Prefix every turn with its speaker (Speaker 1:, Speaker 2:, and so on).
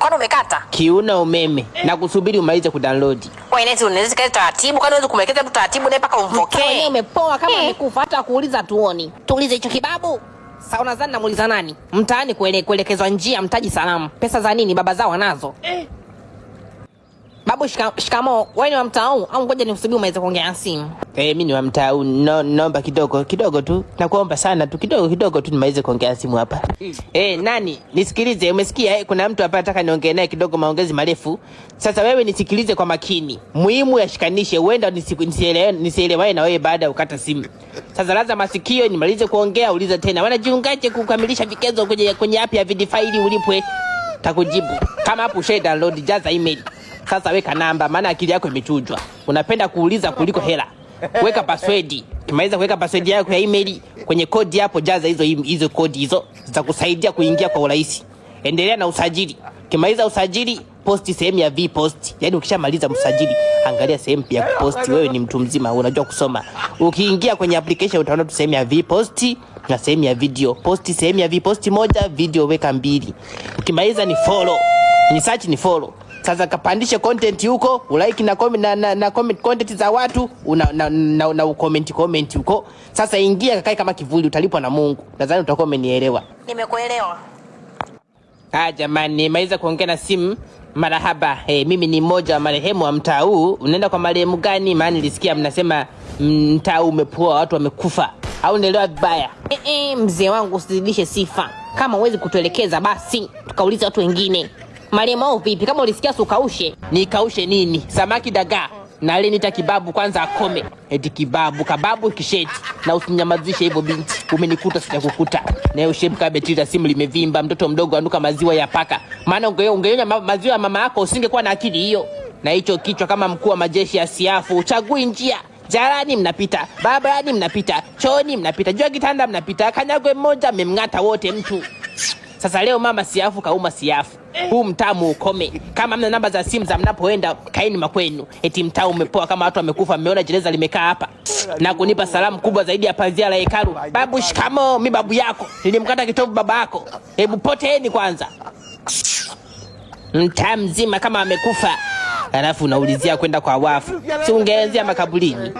Speaker 1: Kwani umekata?
Speaker 2: Kiuna umeme na kusubiri umalize kudownload.
Speaker 1: Kwa ineti unaweza kile taratibu, kwani unaweza kumwelekeza tu taratibu na mpaka umpokee.
Speaker 3: Wewe umepoa kama amekufa hata kuuliza tuoni. Tuulize hicho kibabu. Sasa unadhani namuuliza nani? Mtaani kuelekezwa njia mtaji salamu. Pesa za nini baba zao wanazo? Babu shikamo, wewe ni wa mtaa au ngoja nikusubiri umalize kuongea simu?
Speaker 2: Mimi ni wa mtaa, naomba kidogo tu. Nakuomba sana tu kidogo tu nimalize kuongea simu hapa. Nani? Nisikilize, umesikia? Kuna mtu hapa nataka niongee naye kidogo, maongezi marefu. Sasa wewe nisikilize kwa makini. Muhimu yashikanishe, huenda nisielewane na wewe baada ya ukata simu. Sasa laza masikio nimalize kuongea, uliza tena. Wanajiungaje kukamilisha vikezo kwenye app ya Vidifaili ulipwe? Takujibu. Kama hapo usha download, jaza email. Sasa weka namba, maana akili yako imechujwa. Unapenda kuuliza kuliko hela. Weka password. Kimaliza kuweka password yako ya email kwenye kodi hapo, jaza hizo kodi hizo zitakusaidia kuingia kwa urahisi. Endelea na usajili. Kimaliza usajili, posti sehemu ya V-post. Yaani ukishamaliza usajili, angalia sehemu ya kuposti. Wewe ni mtu mzima, unajua kusoma. Ukiingia kwenye application utaona tu sehemu ya V-post na sehemu ya video. Posti sehemu ya V-post moja, video weka 2. Ukimaliza ni follow. Ni search ni follow. Sasa kapandishe content huko, ulike na comment content za watu, una comment huko. Sasa ingia kakae kama kivuli, utalipwa na Mungu. Nadhani utakuwa umenielewa.
Speaker 1: Nimekuelewa.
Speaker 2: Jamani, nimeweza kuongea na simu. Marahaba. Mimi ni mmoja wa marehemu wa mtaa huu. Unaenda kwa marehemu gani? Maana nilisikia mnasema mtaa umepoa, watu wamekufa. Au nielewa vibaya?
Speaker 3: Mzee wangu usizidishe sifa. Kama uwezi kutuelekeza basi tukauliza watu wengine. Maremo vipi? Kama ulisikia sukaushe.
Speaker 2: Nikaushe nini? Samaki dagaa. Na ile nita kibabu kwanza akome. Eti kababu kisheti. Na usinyamazishe hivyo binti. Umenikuta sijakukuta. Na ushemka betri simu limevimba, mtoto mdogo anuka maziwa ya paka. Maana ungeonya maziwa ya mama yako usingekuwa na akili hiyo. Na hicho kichwa kama mkuu wa majeshi ya siafu, uchagui njia. Jarani mnapita, barabarani mnapita, chooni mnapita, jua kitanda mnapita, kanyagwe mmoja mmemngata wote mtu. Sasa leo mama siafu kauma siafu. Huu mtamu ukome. Kama mna namba za simu za mnapoenda, kaeni makwenu. Eti mtaa umepoa kama watu wamekufa, mmeona jeneza limekaa hapa. Na kunipa salamu kubwa zaidi ya pazia la hekalu. Babu shikamo, mi babu yako. Nilimkata kitovu baba yako. Hebu poteeni kwanza. Mtaa mzima kama amekufa. Alafu unaulizia kwenda kwa wafu. Si ungeanzia makaburini.